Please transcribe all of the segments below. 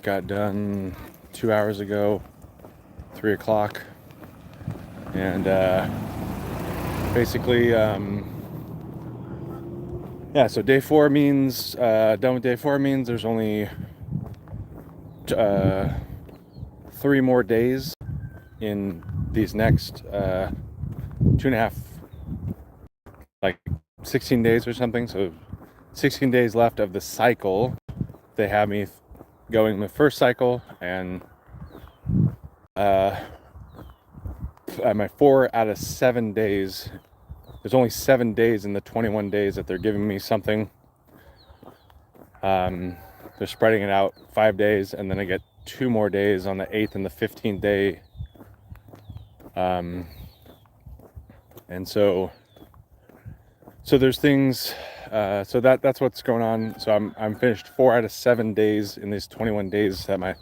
got done 2 hours ago, 3 o'clock, and basically, yeah. So day 4 means done with day 4 means there's only 3 more days in these next 2.5, like 16 days or something. So 16 days left of the cycle. They have me going the first cycle, and my 4 out of 7 days, there's only 7 days in the 21 days that they're giving me something. They're spreading it out 5 days, and then I get 2 more days on the 8th and the 15th day. And so there's things. So that's what's going on. So I'm finished 4 out of 7 days in these 21 days that my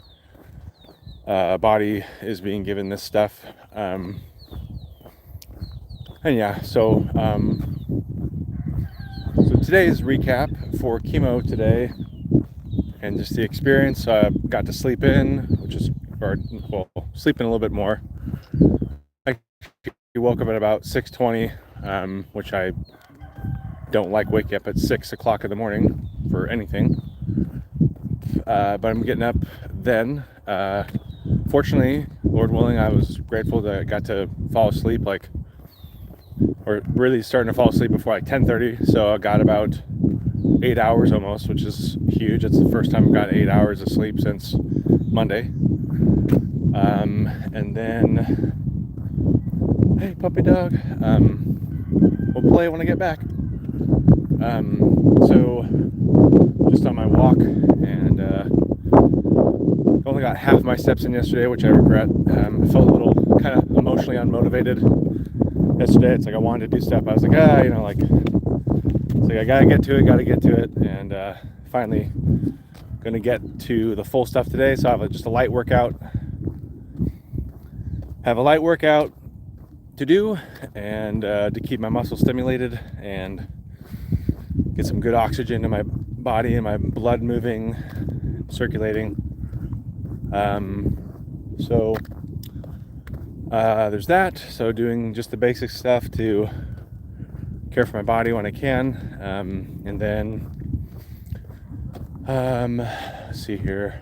body is being given this stuff. And yeah, so today's recap for chemo today, and just the experience. Got to sleep in, sleep in a little bit more. I woke up at about 6:20, which I don't like waking up at 6 o'clock in the morning for anything. But I'm getting up then. Fortunately, Lord willing, I was grateful that I got to fall asleep, or really starting to fall asleep before like 10:30. So I got about 8 hours almost, which is huge. It's the first time I've got 8 hours of sleep since Monday. And then, hey puppy dog, we'll play when I get back. So just on my walk, and only got half my steps in yesterday, which I regret. I felt a little kind of emotionally unmotivated yesterday. It's like I wanted to do stuff. I was like, it's like I gotta get to it, and finally gonna get to the full stuff today. So I have just a light workout. Have a light workout to do, and to keep my muscles stimulated and get some good oxygen in my body and my blood moving, circulating. So there's that. So doing just the basic stuff to care for my body when I can. And then let's see here.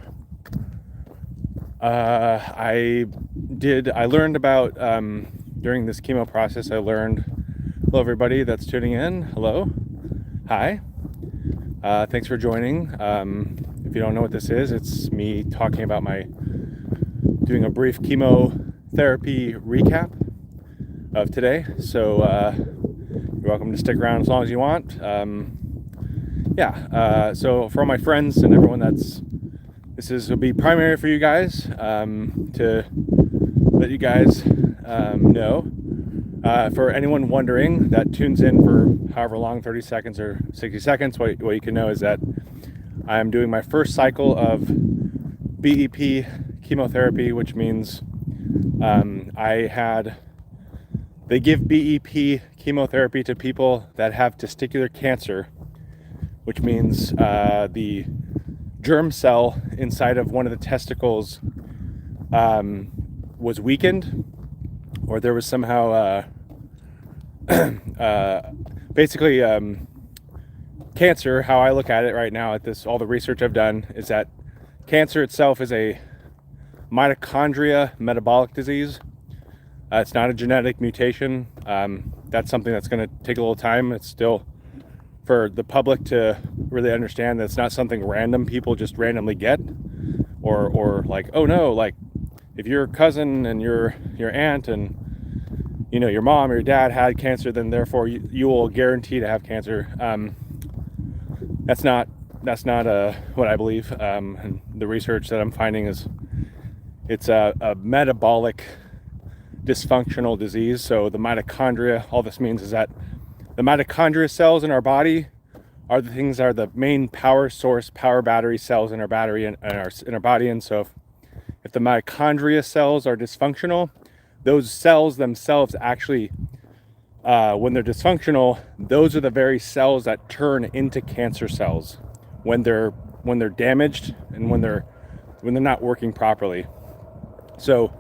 I learned about during this chemo process, hello everybody that's tuning in. Hello. Hi. Thanks for joining. If you don't know what this is, it's me talking about doing a brief chemotherapy recap of today. So you're welcome to stick around as long as you want. So for all my friends and everyone this will be primary for you guys, to let you guys know. For anyone wondering that tunes in for however long, 30 seconds or 60 seconds, what you can know is that I'm doing my first cycle of BEP chemotherapy, which means they give BEP chemotherapy to people that have testicular cancer, which means the germ cell inside of one of the testicles was weakened, or there was somehow basically cancer. How I look at it right now, all the research I've done, is that cancer itself is a mitochondria metabolic disease. It's not a genetic mutation. That's something that's going to take a little time. It's still for the public to really understand that it's not something random people just randomly get, or like, oh no, like if your cousin and your aunt and your mom or your dad had cancer, then therefore you will guarantee to have cancer. That's not what I believe. And the research that I'm finding is it's a metabolic dysfunctional disease. So the mitochondria, all this means is that the mitochondria cells in our body are the things that are the main power source, power battery cells in our battery in our body. And so if the mitochondria cells are dysfunctional, those cells themselves actually, when they're dysfunctional, those are the very cells that turn into cancer cells when they're damaged, and when when they're not working properly. So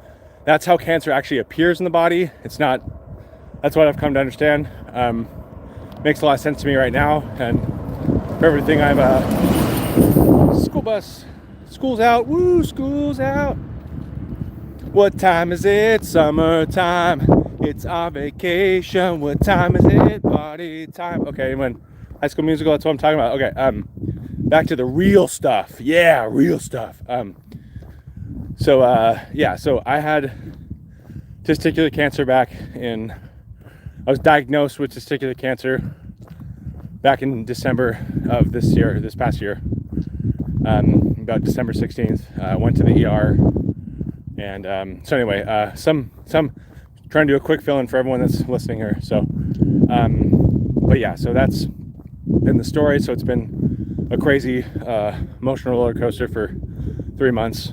that's how cancer actually appears in the body. It's not, that's what I've come to understand. Makes a lot of sense to me right now. And for everything, I'm school bus. School's out. Woo, school's out. What time is it? Summertime. It's our vacation. What time is it? Party time. Okay, when High School Musical, that's what I'm talking about. Okay, back to the real stuff. Yeah, real stuff. So I had testicular cancer I was diagnosed with testicular cancer back in December of this past year, about December 16th. Went to the ER, and so anyway, some trying to do a quick fill-in for everyone that's listening here. So, but yeah, so that's been the story. So it's been a crazy emotional roller coaster for 3 months.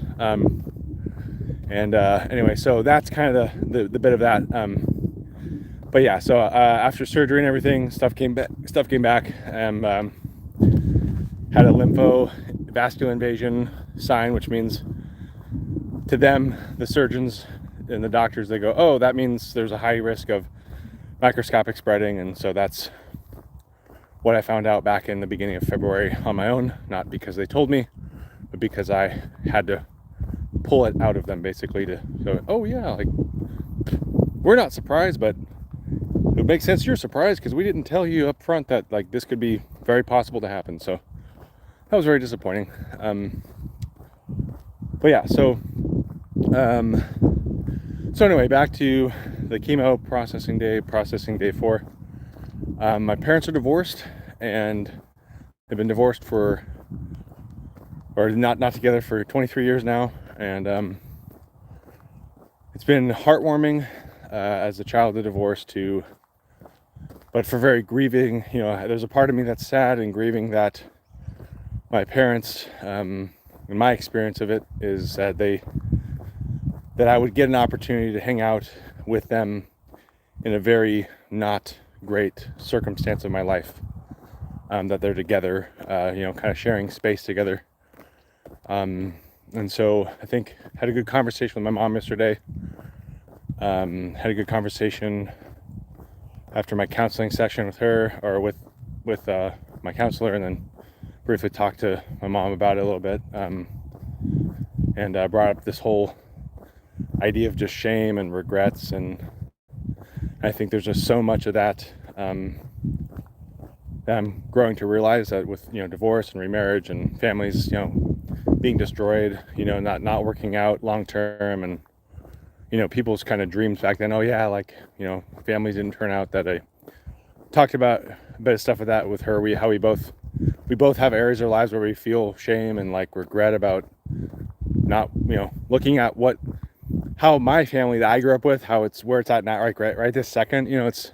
Anyway, so that's kind of the bit of that. But yeah, so after surgery and everything, stuff came back, and had a lymphovascular invasion sign, which means to them, the surgeons and the doctors, they go, oh, that means there's a high risk of microscopic spreading. And so that's what I found out back in the beginning of February on my own, not because they told me, but because I had to pull it out of them, basically, to go, oh yeah, like, we're not surprised, but it would make sense you're surprised because we didn't tell you up front that like this could be very possible to happen. So that was very disappointing. But yeah, so anyway, back to the chemo processing day 4. My parents are divorced, and they've been divorced not together for 23 years now. And it's been heartwarming as a child of divorce but for very grieving, there's a part of me that's sad and grieving that my parents, in my experience of it, is that I would get an opportunity to hang out with them in a very not great circumstance of my life, that they're together, kind of sharing space together. And so I think had a good conversation with my mom yesterday, had a good conversation after my counseling session with her, or with my counselor, and then briefly talked to my mom about it a little bit, and brought up this whole idea of just shame and regrets. And I think there's just so much of that that I'm growing to realize, that with divorce and remarriage and families being destroyed, not working out long term, and people's kind of dreams back then. Oh yeah, like families didn't turn out that I talked about a bit of stuff with that with her. We both have areas of our lives where we feel shame and like regret about not looking at how my family that I grew up with, how it's where it's at now, right this second. It's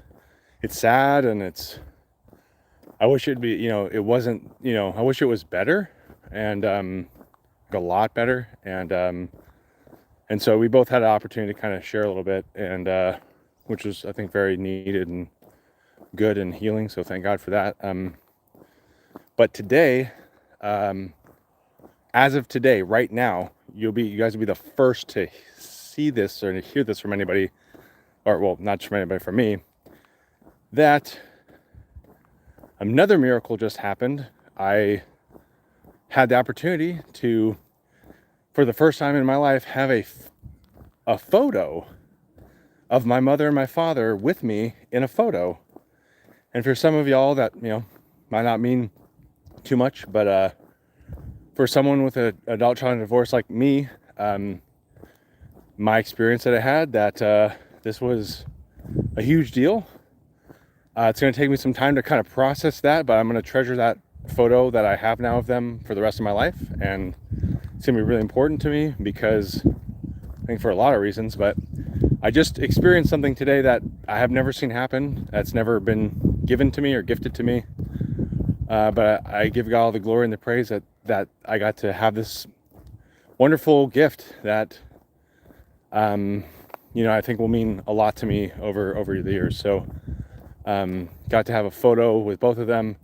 sad, and I wish it'd be it wasn't. I wish it was better, and a lot better, and so we both had an opportunity to kind of share a little bit, and which was, I think, very needed and good and healing. So thank God for that. But today, as of today, right now, you guys will be the first to see this or to hear this from anybody, or well, not from anybody, from me, that another miracle just happened. I had the opportunity to, for the first time in my life, have a photo of my mother and my father with me in a photo. And for some of y'all that might not mean too much, but for someone with an adult child in divorce like me, my experience that I had, that this was a huge deal. It's going to take me some time to kind of process that, but I'm going to treasure that photo that I have now of them for the rest of my life. And it's going to be really important to me because I think for a lot of reasons, but I just experienced something today that I have never seen happen. That's never been given to me or gifted to me. But I give God all the glory and the praise that I got to have this wonderful gift that, I think will mean a lot to me over the years. So, got to have a photo with both of them.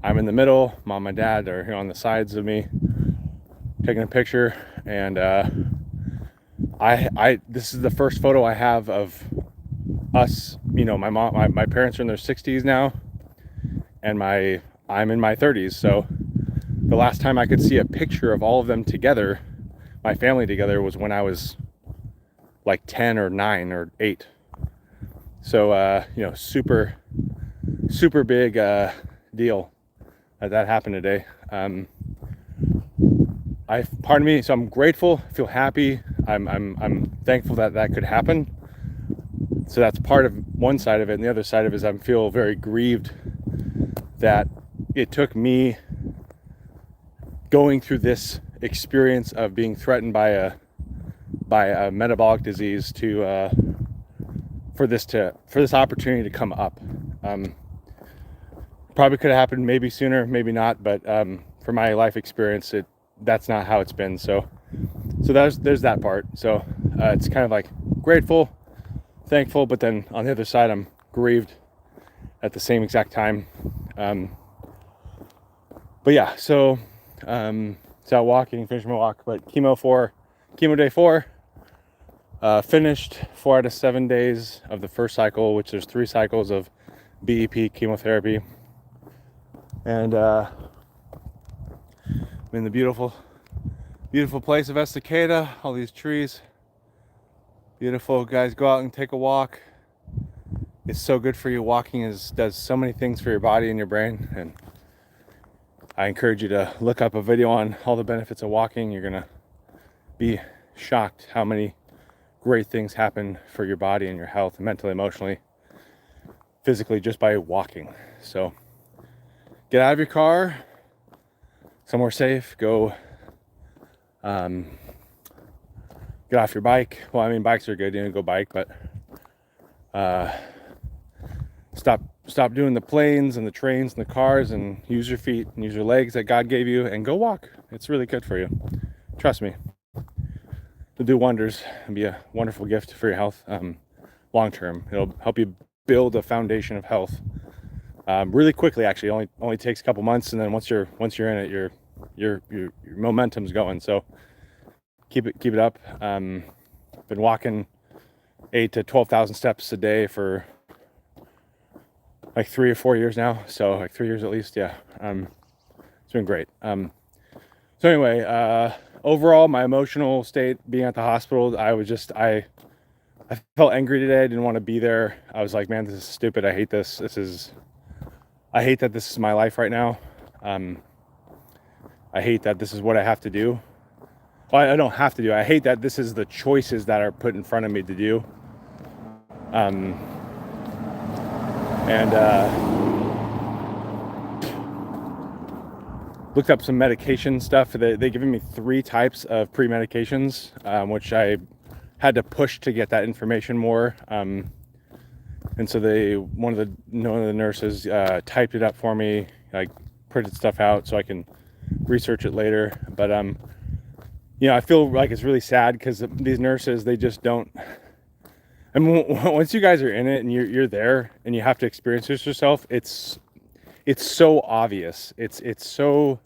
I'm in the middle. Mom and dad are on the sides of me. taking a picture, and this is the first photo I have of us. My parents are in their 60s now, and I'm in my 30s. So the last time I could see a picture of all of them together, my family together, was when I was like 10 or 9 or 8. So super big deal that happened today. Pardon me. So I'm grateful, feel happy. I'm thankful that could happen. So that's part of one side of it, and the other side of it is I feel very grieved that it took me going through this experience of being threatened by a metabolic disease for this opportunity to come up. Probably could have happened maybe sooner, maybe not, but for my life experience, that's not how it's been. So there's that part. So it's kind of like grateful, thankful, but then on the other side, I'm grieved at the same exact time. But yeah, so out walking, finished my walk, but chemo day 4, finished 4 out of 7 days of the first cycle, which there's 3 cycles of BEP chemotherapy. And I'm in the beautiful place of Estacada, all these trees. Beautiful. Guys, go out and take a walk. It's so good for you. Walking does so many things for your body and your brain, and I encourage you to look up a video on all the benefits of walking. You're gonna be shocked how many great things happen for your body and your health, mentally, emotionally, physically, just by walking. So get out of your car, somewhere safe, go get off your bike. Well, I mean, bikes are good, go bike, but stop doing the planes and the trains and the cars, and use your feet and use your legs that God gave you, and go walk. It's really good for you. Trust me. It'll do wonders and be a wonderful gift for your health long term. It'll help you build a foundation of health really quickly. Actually, only takes a couple months, and then once you're in it, your momentum's going. So keep it up. Been walking 8,000 to 12,000 steps a day for like 3 or 4 years now. So like 3 years at least. Yeah. It's been great. So anyway, overall, my emotional state being at the hospital, I felt angry today. I didn't want to be there. I was like, man, this is stupid. I hate this. I hate that this is my life right now. I hate that this is what I have to do. Well, I don't have to do. I hate that this is the choices that are put in front of me to do. Looked up some medication stuff. They given me 3 types of pre-medications, which I had to push to get that information more. And so one of the nurses typed it up for me, like printed stuff out so I can research it later. But I feel like it's really sad because these nurses, they just don't. I mean, once you guys are in it and you're there and you have to experience this yourself, it's so obvious. It's so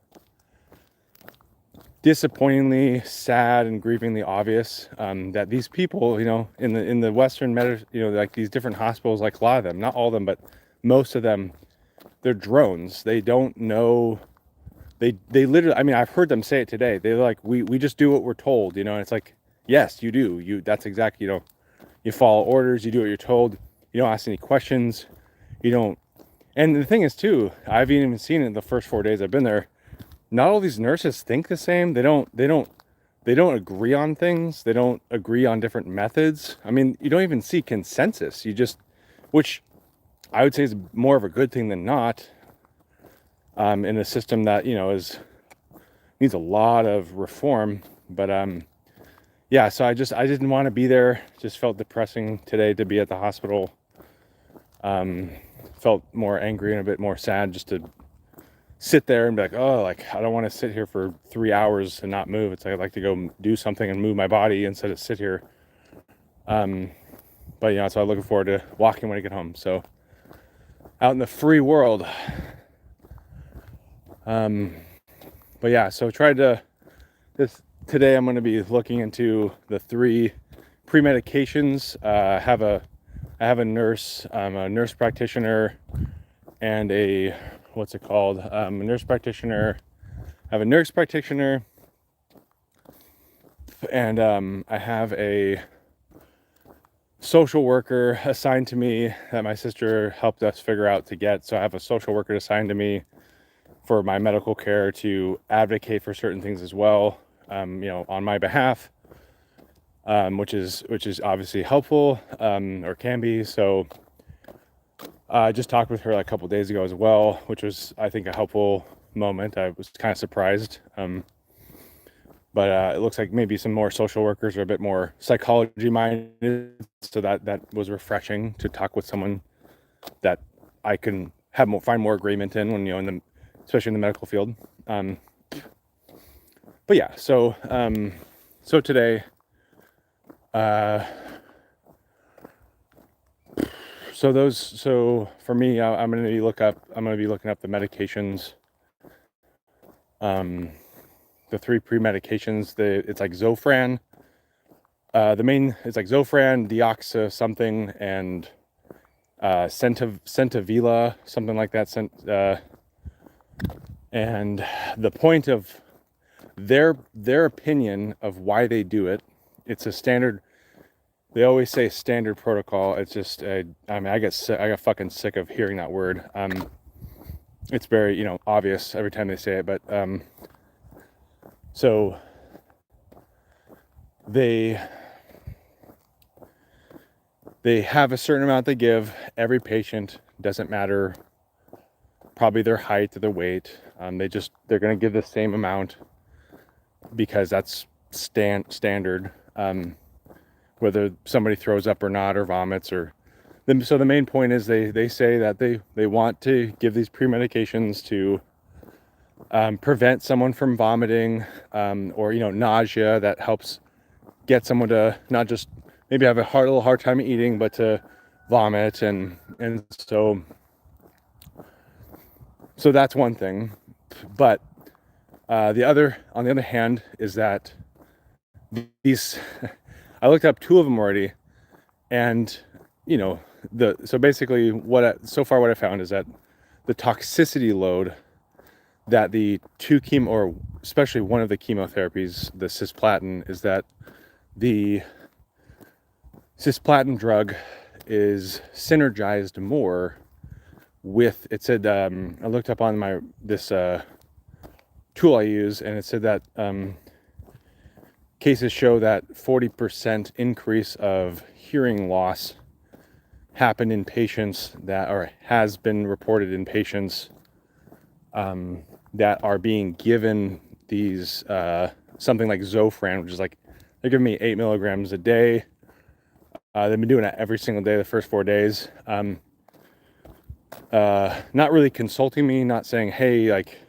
disappointingly sad and grievingly obvious that these people, in the Western like these different hospitals, like a lot of them, not all of them, but most of them, they're drones. They don't know. They literally, I mean, I've heard them say it today. They're like, we just do what we're told, and it's like, yes, you do. That's exactly, you follow orders, you do what you're told. You don't ask any questions. You don't. And the thing is too, I've even seen it in the first 4 days I've been there. Not all these nurses think the same. They don't agree on things. They don't agree on different methods. I mean, you don't even see consensus. Which I would say is more of a good thing than not. In a system that needs a lot of reform. But yeah, so I didn't want to be there. Just felt depressing today to be at the hospital. Felt more angry and a bit more sad just to sit there and be like, oh, like I don't want to sit here for 3 hours and not move. It's like I'd like to go do something and move my body instead of sit here. But so I'm looking forward to walking when I get home. So out in the free world. But yeah, so tried to this today I'm going to be looking into the 3 pre-medications. I have a nurse, a nurse practitioner, and a nurse practitioner. I have a nurse practitioner, and I have a social worker assigned to me that my sister helped us figure out to get. So I have a social worker assigned to me for my medical care to advocate for certain things as well, on my behalf, which is obviously helpful, or can be. So I just talked with her like a couple days ago as well, which was, I think, a helpful moment. I was kind of surprised. But it looks like maybe some more social workers are a bit more psychology minded. So that was refreshing to talk with someone that I can find more agreement in when, especially in the medical field. But yeah, so today, so for me, I'm going to be looking up the medications, the 3 pre-medications. It's like Zofran. It's like Zofran, Deoxa something, and Centavila, something like that. And the point of their opinion of why they do it, it's a standard. They always say standard protocol. It's just, I got fucking sick of hearing that word. It's very, obvious every time they say it, but so they have a certain amount they give every patient. Doesn't matter probably their height or their weight. They're going to give the same amount because that's standard. Whether somebody throws up or not, or vomits, so the main point is they say that they want to give these pre-medications to prevent someone from vomiting, or nausea, that helps get someone to not just maybe have a little hard time eating, but to vomit, and so that's one thing. But on the other hand is that these I looked up 2 of them already, and so basically what I found is that the toxicity load that the 2 chemo, or especially one of the chemotherapies, the cisplatin, is that the cisplatin drug is synergized more with, it said, I looked up on this tool I use, and it said that cases show that 40% increase of hearing loss happened in patients has been reported in patients that are being given these something like Zofran, which is like, they're giving me 8 milligrams a day. They've been doing that every single day the first 4 days. Not really consulting me, not saying, hey, like,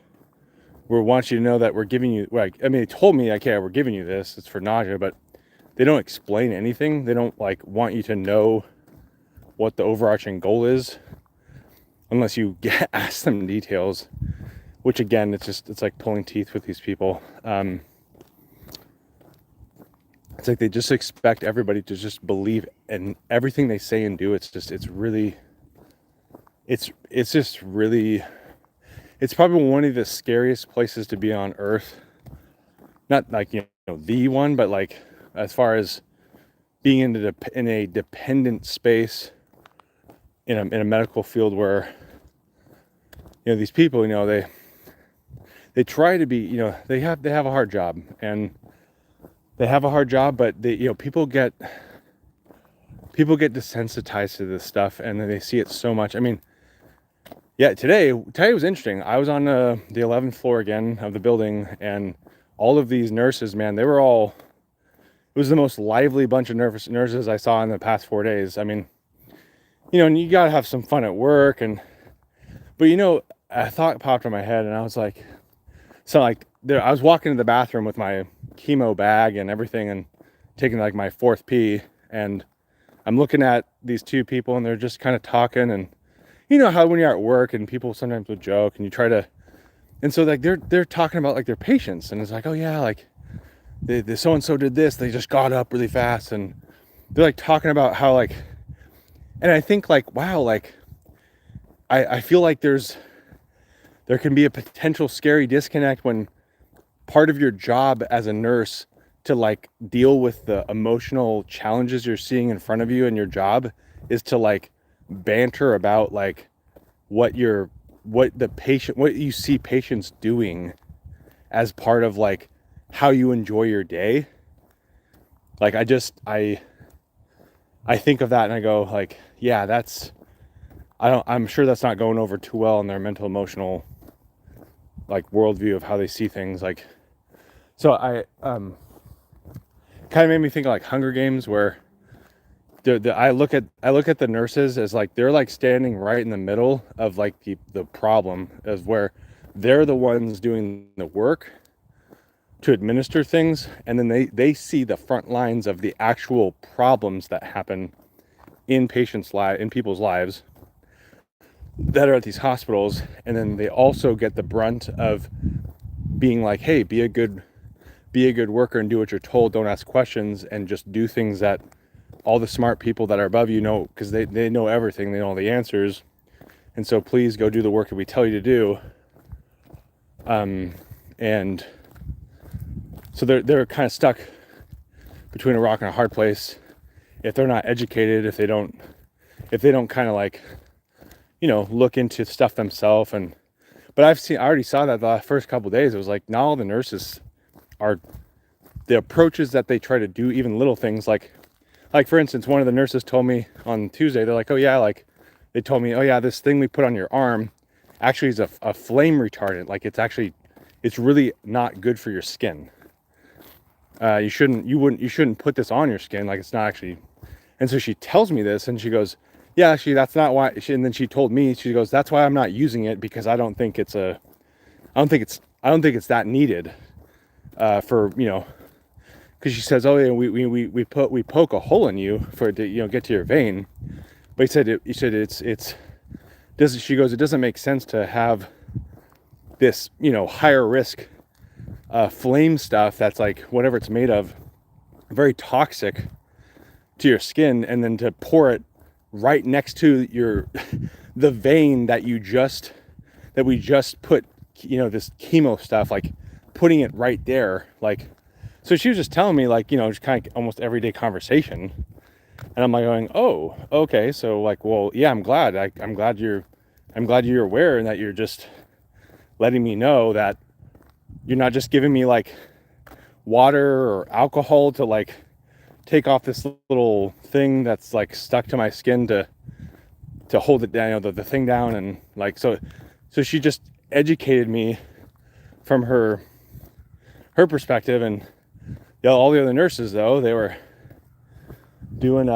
we want you to know that we're giving you, they told me, like, yeah, we're giving you this, it's for nausea, but they don't explain anything. They don't want you to know what the overarching goal is unless you ask them details, which again, it's like pulling teeth with these people. It's like they just expect everybody to just believe in everything they say and do. it's probably one of the scariest places to be on earth. Not like, the one, but like, as far as being in a dependent space in a medical field where, these people, they try to be, they have a hard job, but people get desensitized to this stuff, and then they see it so much. I mean, yeah, today was interesting. I was on the 11th floor again of the building, and all of these nurses, man, it was the most lively bunch of nurses I saw in the past 4 days. I mean, and you gotta have some fun at work, but a thought popped in my head, and I was like, I was walking to the bathroom with my chemo bag and everything, and taking like my 4th pee, and I'm looking at these 2 people, and they're just kind of talking, and how when you're at work and people sometimes will joke, and you try to, and so like they're talking about like their patients, and it's like, oh yeah, like the so and so did this. They just got up really fast, and they're like talking about how like, and I think like, wow, like I feel like there can be a potential scary disconnect when part of your job as a nurse to like deal with the emotional challenges you're seeing in front of you in your job is to like banter about like what you see patients doing as part of like how you enjoy your day. Like I think of that and I go like, yeah, I'm sure that's not going over too well in their mental emotional like worldview of how they see things. Like, so I kind of made me think of like Hunger Games, where I look at the nurses as like they're like standing right in the middle of like the problem, as where they're the ones doing the work to administer things, and then they see the front lines of the actual problems that happen in people's lives that are at these hospitals, and then they also get the brunt of being like, hey, be a good worker and do what you're told, don't ask questions, and just do things that all the smart people that are above you know, because they know everything, they know all the answers, and so please go do the work that we tell you to do. And so they're kind of stuck between a rock and a hard place if they're not educated, if they don't kind of like, you know, look into stuff themselves. But I already saw that the first couple of days. It was like, not all the nurses are, the approaches that they try to do, even little things like for instance, one of the nurses told me on Tuesday, they're like, oh yeah, like they told me, oh yeah, this thing we put on your arm actually is a flame retardant. Like it's really not good for your skin. You shouldn't put this on your skin. Like it's not actually. And so she tells me this, and she goes, yeah, actually that's not why. And then she told me, she goes, that's why I'm not using it, because I don't think it's that needed for, you know, because she says, oh yeah, we poke a hole in you for it to, you know, get to your vein. But he said she goes, it doesn't make sense to have this, you know, higher risk flame stuff that's like whatever it's made of, very toxic to your skin, and then to pour it right next to the vein that we just put, you know, this chemo stuff, like putting it right there. Like, so she was just telling me, like, you know, just kind of almost everyday conversation, and I'm like going, oh, okay, so like, well, yeah, I'm glad you're aware, and that you're just letting me know that you're not just giving me like water or alcohol to like take off this little thing that's like stuck to my skin to hold it down, you know, the thing down. And like, so she just educated me from her perspective. And you know, all the other nurses, though, they were doing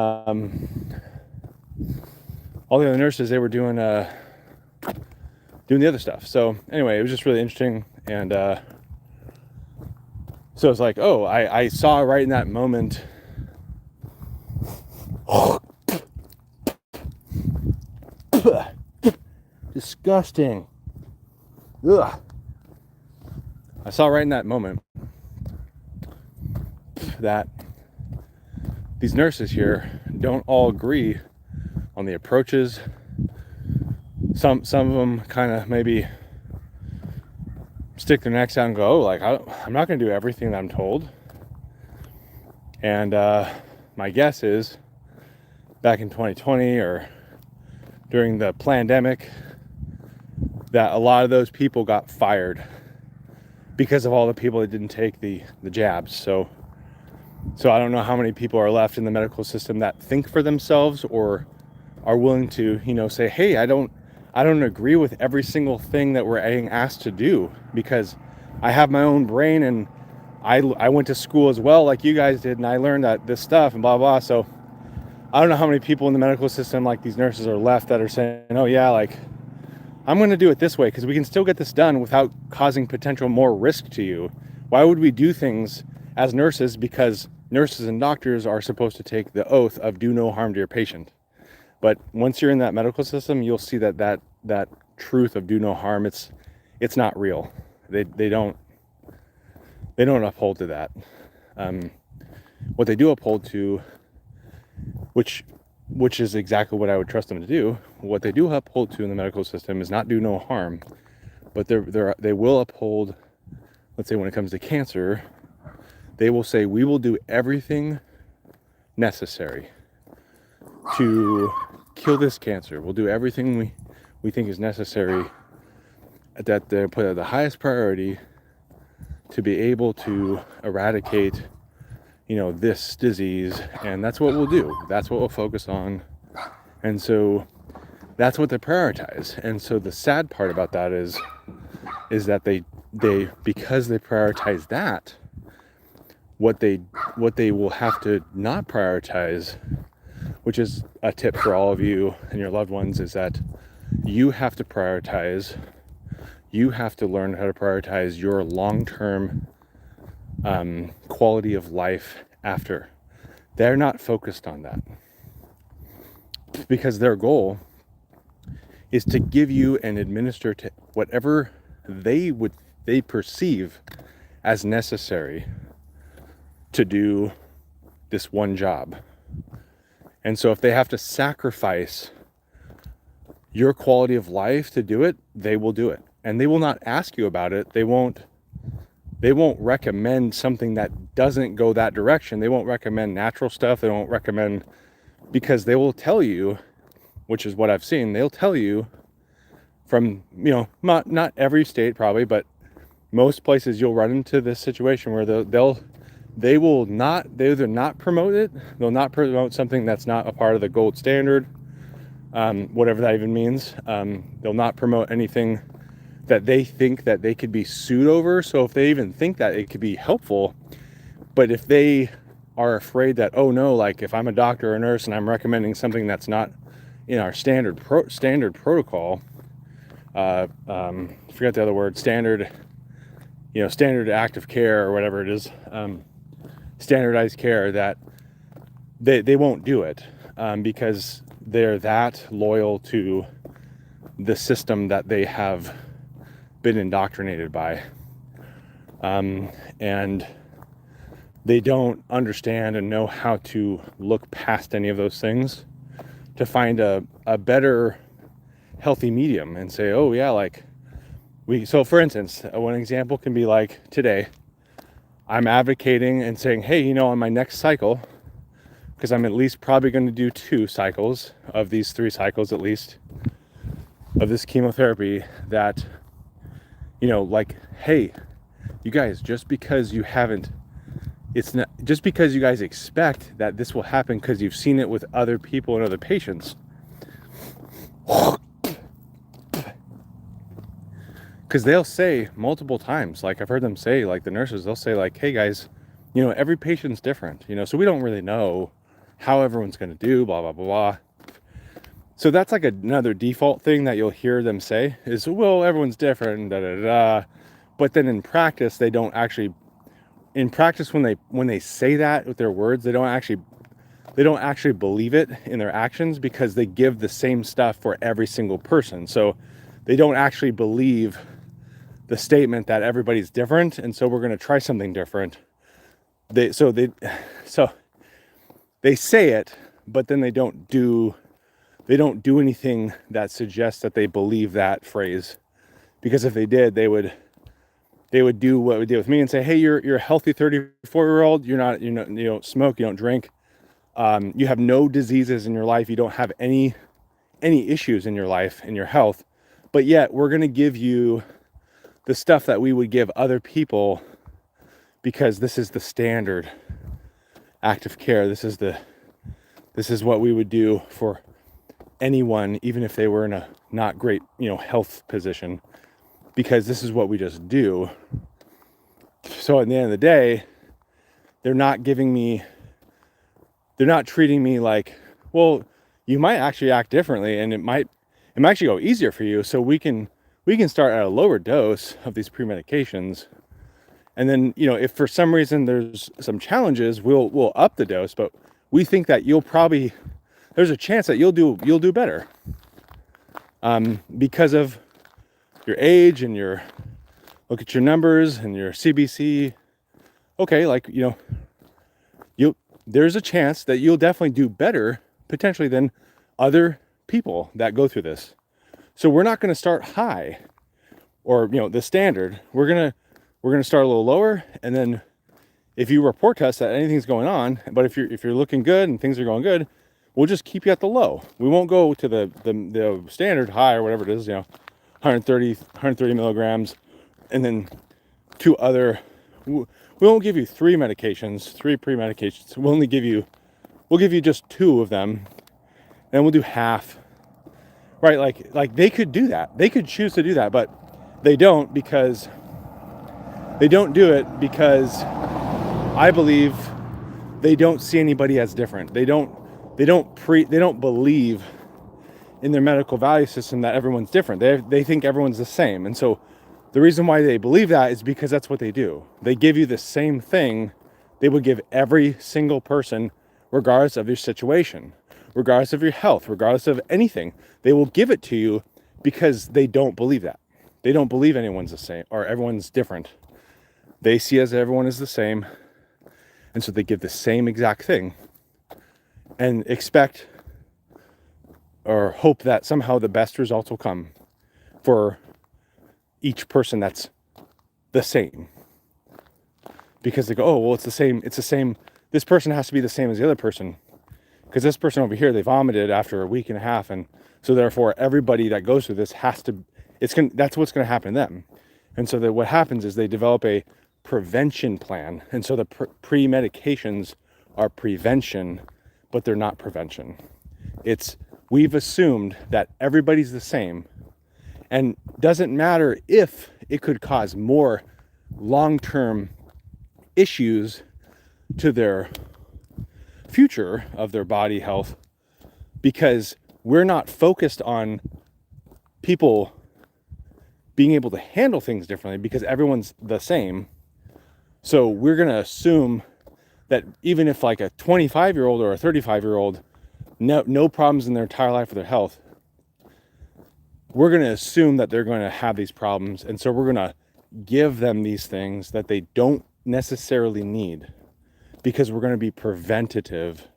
doing the other stuff. So anyway, it was just really interesting. And so it's like, oh, I saw right in that moment disgusting. Ugh. I saw right in that moment that these nurses here don't all agree on the approaches. Some of them kind of maybe stick their necks out and go, oh, like, I'm not going to do everything that I'm told. And my guess is back in 2020 or during the pandemic, that a lot of those people got fired because of all the people that didn't take the jabs. So I don't know how many people are left in the medical system that think for themselves or are willing to, you know, say, hey, I don't agree with every single thing that we're being asked to do, because I have my own brain, and I went to school as well like you guys did, and I learned that this stuff and blah blah. So I don't know how many people in the medical system like these nurses are left that are saying, oh yeah, like, I'm going to do it this way because we can still get this done without causing potential more risk to you. Why would we do things as nurses? Because nurses and doctors are supposed to take the oath of do no harm to your patient. But once you're in that medical system, you'll see that truth of do no harm, it's not real. They don't uphold to that. What they do uphold to, which is exactly what I would trust them to do. What they do uphold to in the medical system is not do no harm, but they will uphold, let's say when it comes to cancer, they will say, we will do everything necessary to kill this cancer. We'll do everything we think is necessary, that they put at the highest priority to be able to eradicate, this disease. And that's what we'll do. That's what we'll focus on. And so that's what they prioritize. And so the sad part about that is that they because they prioritize that, what they will have to not prioritize, which is a tip for all of you and your loved ones, is that you have to prioritize. You have to learn how to prioritize your long-term quality of life after. They're not focused on that because their goal is to give you and administer to whatever they perceive as necessary to do this one job. And so if they have to sacrifice your quality of life to do it, they will do it. And they will not ask you about it. They won't recommend something that doesn't go that direction. They won't recommend natural stuff. They won't recommend, because they will tell you, which is what I've seen, they'll tell you from, not every state probably, but most places you'll run into this situation where they will either not promote it, they'll not promote something that's not a part of the gold standard, whatever that even means. They'll not promote anything that they think that they could be sued over. So if they even think that it could be helpful, but if they are afraid that, oh no, like if I'm a doctor or a nurse and I'm recommending something that's not in our standard protocol, forget the other word, standard active care or whatever it is, standardized care, that they won't do it, because they're that loyal to the system that they have been indoctrinated by, and they don't understand and know how to look past any of those things to find a better healthy medium and say, oh yeah, like so for instance, one example can be like today, I'm advocating and saying, hey, on my next cycle, because I'm at least probably going to do 2 cycles of these 3 cycles at least of this chemotherapy, that like, hey, you guys, just because you haven't, it's not just because you guys expect that this will happen because you've seen it with other people and other patients, because they'll say multiple times, like I've heard them say, like the nurses, they'll say like, hey guys, every patient's different, so we don't really know how everyone's going to do, blah, blah, blah, blah. So that's like another default thing that you'll hear them say is, well, everyone's different, da, da, da, da. But then in practice, they don't actually, when they say that with their words, they don't actually believe it in their actions, because they give the same stuff for every single person. So they don't actually believe the statement that everybody's different, and so we're going to try something different. They say it, but then they don't do anything that suggests that they believe that phrase. Because if they did, they would do what we did with me and say, hey, you're a healthy 34-year-old, you don't smoke, you don't drink, you have no diseases in your life, you don't have any issues in your life, in your health, but yet we're going to give you the stuff that we would give other people, because this is the standard active care. This is what we would do for anyone, even if they were in a not great, health position, because this is what we just do. So at the end of the day, they're not treating me like, well, you might actually act differently, and it might actually go easier for you. So we can start at a lower dose of these pre-medications. And then, if for some reason there's some challenges, we'll up the dose, but we think that there's a chance that you'll do better, because of your age and look at your numbers and your CBC, okay, like, there's a chance that you'll definitely do better potentially than other people that go through this. So we're not going to start high, or the standard. We're gonna start a little lower, and then if you report to us that anything's going on, but if you're looking good and things are going good, we'll just keep you at the low. We won't go to the standard high or whatever it is, 130 milligrams, and then two other. We won't give you three pre-medications. We'll give you just two of them, and we'll do half. Right? Like they could do that. They could choose to do that, but they don't do it because I believe they don't see anybody as different. They don't believe in their medical value system that everyone's different. They think everyone's the same. And so the reason why they believe that is because that's what they do. They give you the same thing they would give every single person, regardless of your situation, regardless of your health, regardless of anything. They will give it to you because they don't believe that. They don't believe anyone's the same or everyone's different. They see as everyone is the same. And so they give the same exact thing and expect or hope that somehow the best results will come for each person that's the same. Because they go, oh, well, it's the same. This person has to be the same as the other person. Because this person over here, they vomited after a week and a half. And so therefore, everybody that goes through this that's what's going to happen to them. And so that what happens is they develop a prevention plan. And so the pre-medications are prevention, but they're not prevention. We've assumed that everybody's the same, and doesn't matter if it could cause more long-term issues to their future of their body health, because we're not focused on people being able to handle things differently because everyone's the same. So we're going to assume that even if like a 25-year-old or a 35-year-old, no problems in their entire life with their health, we're going to assume that they're going to have these problems. And so we're going to give them these things that they don't necessarily need because we're going to be preventative.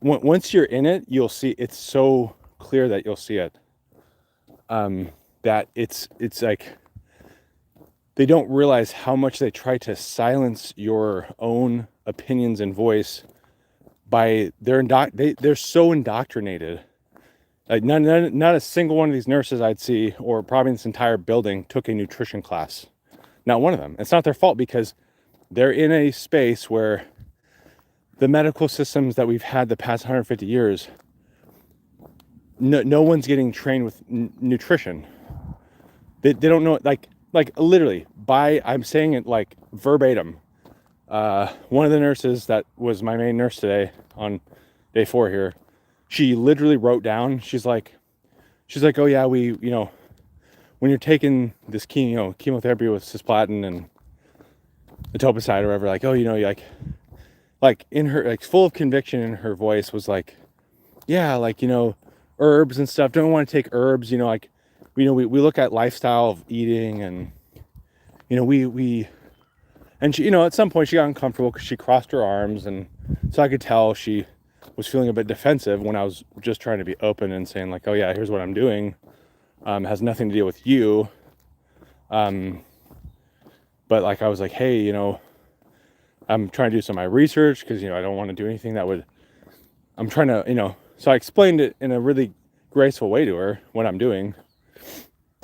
Once you're in it, you'll see it's so clear that you'll see it. That it's like they don't realize how much they try to silence your own opinions and voice by they're so indoctrinated. Like not a single one of these nurses I'd see, or probably in this entire building, took a nutrition class. Not one of them. It's not their fault because they're in a space where the medical systems that we've had the past 150 years, no one's getting trained with nutrition. They don't know, like literally, I'm saying it like verbatim. One of the nurses that was my main nurse today on day 4 here, she literally wrote down, she's like, oh yeah, we, when you're taking this chemotherapy with cisplatin and etoposide or whatever, like, oh, like in her, like full of conviction in her voice was like, yeah, like, herbs and stuff, don't want to take herbs, like, we look at lifestyle of eating, and, and she, at some point she got uncomfortable because she crossed her arms, and so I could tell she was feeling a bit defensive when I was just trying to be open and saying like, oh yeah, here's what I'm doing. It has nothing to do with you. But like, I was like, hey, I'm trying to do some of my research because, I don't want to do anything that would, I'm trying to, so I explained it in a really graceful way to her, what I'm doing.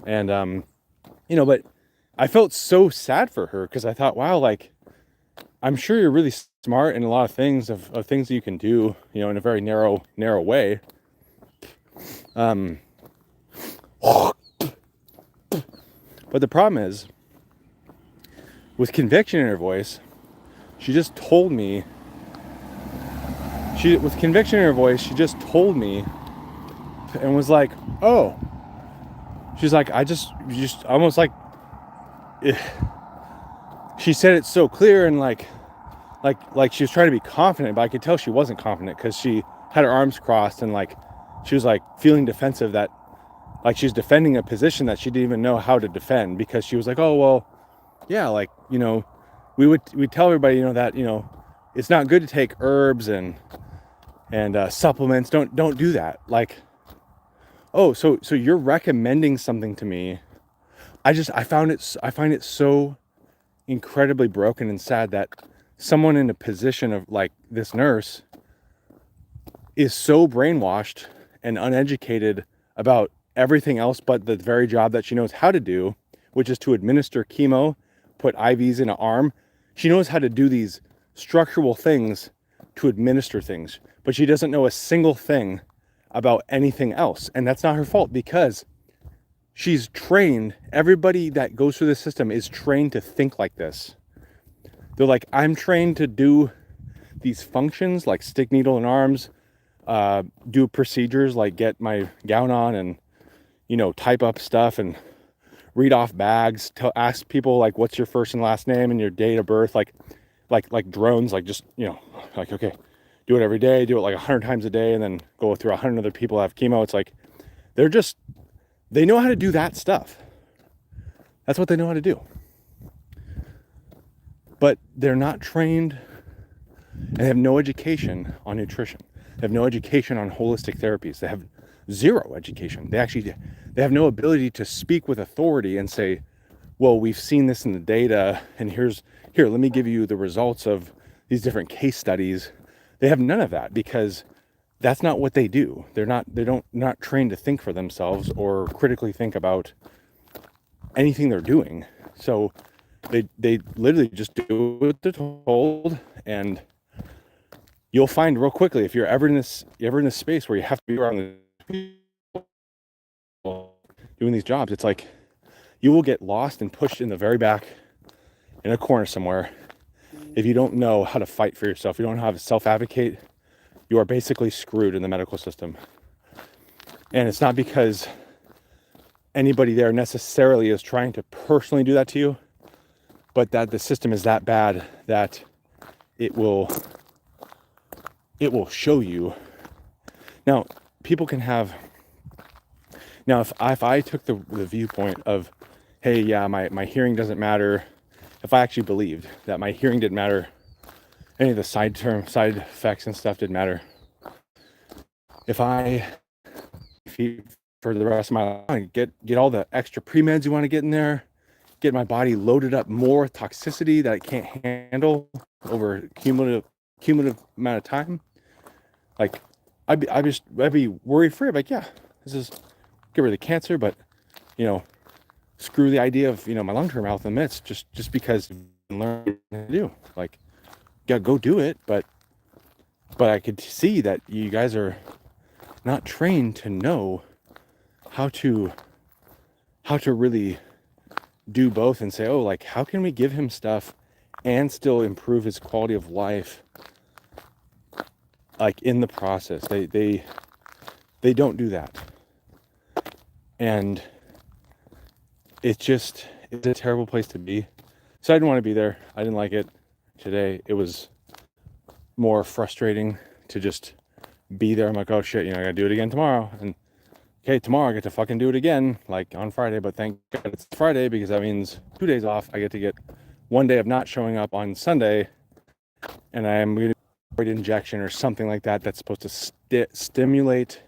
And, but I felt so sad for her because I thought, wow, like, I'm sure you're really smart in a lot of things of things that you can do, in a very narrow way. But the problem is, with conviction in her voice, she just told me, she just told me and was like, oh, she's like, I just almost like, she said it so clear and like she was trying to be confident, but I could tell she wasn't confident because she had her arms crossed and like, she was like feeling defensive, that like she's defending a position that she didn't even know how to defend, because she was like, oh, well, yeah, like, we tell everybody, that, it's not good to take herbs and supplements. Don't do that. Like, oh, so you're recommending something to me. I find it so incredibly broken and sad that someone in a position of like this nurse is so brainwashed and uneducated about everything else but the very job that she knows how to do, which is to administer chemo, put IVs in an arm. She knows how to do these structural things to administer things, but she doesn't know a single thing about anything else. And that's not her fault, because she's trained. Everybody that goes through the system is trained to think like this. They're like, I'm trained to do these functions like stick needle in arms, do procedures like get my gown on and, type up stuff and read off bags, ask people like, what's your first and last name and your date of birth, like drones, like just, like, okay, do it every day, do it like 100 times a day, and then go through 100 other people that have chemo. It's like, they know how to do that stuff. That's what they know how to do. But they're not trained, and they have no education on nutrition. They have no education on holistic therapies. They have zero education. They have no ability to speak with authority and say, well, we've seen this in the data, and here, let me give you the results of these different case studies. They have none of that, because that's not what they do. They're not trained to think for themselves or critically think about anything they're doing. So they literally just do what they're told, and you'll find real quickly, if you're ever in this space where you have to be around the people doing these jobs, it's like you will get lost and pushed in the very back in a corner somewhere if you don't know how to fight for yourself. You don't know how to self-advocate. You are basically screwed in the medical system. And it's not because anybody there necessarily is trying to personally do that to you, but that the system is that bad that it will show you. Now, people can have, if I took the viewpoint of, hey, yeah, my hearing doesn't matter, if I actually believed that my hearing didn't matter, any of the side effects and stuff didn't matter, if for the rest of my life, get all the extra pre-meds you want to get in there, get my body loaded up more with toxicity that it can't handle over a cumulative amount of time, like I'd be worry-free. I'm like, yeah, this is get rid of the cancer, but screw the idea of my long-term health in the midst, just because I learn to do, like, yeah, go do it. But I could see that you guys are not trained to know how to really do both and say, oh, like, how can we give him stuff and still improve his quality of life, like, in the process. They don't do that. And it's a terrible place to be. So I didn't want to be there. I didn't like it today. It was more frustrating to just be there. I'm like, oh shit, I gotta do it again tomorrow. And okay, tomorrow I get to fucking do it again, like on Friday, but thank God it's Friday, because that means 2 days off. I get to get 1 day of not showing up on Sunday, and I am going to get an injection or something like that that's supposed to stimulate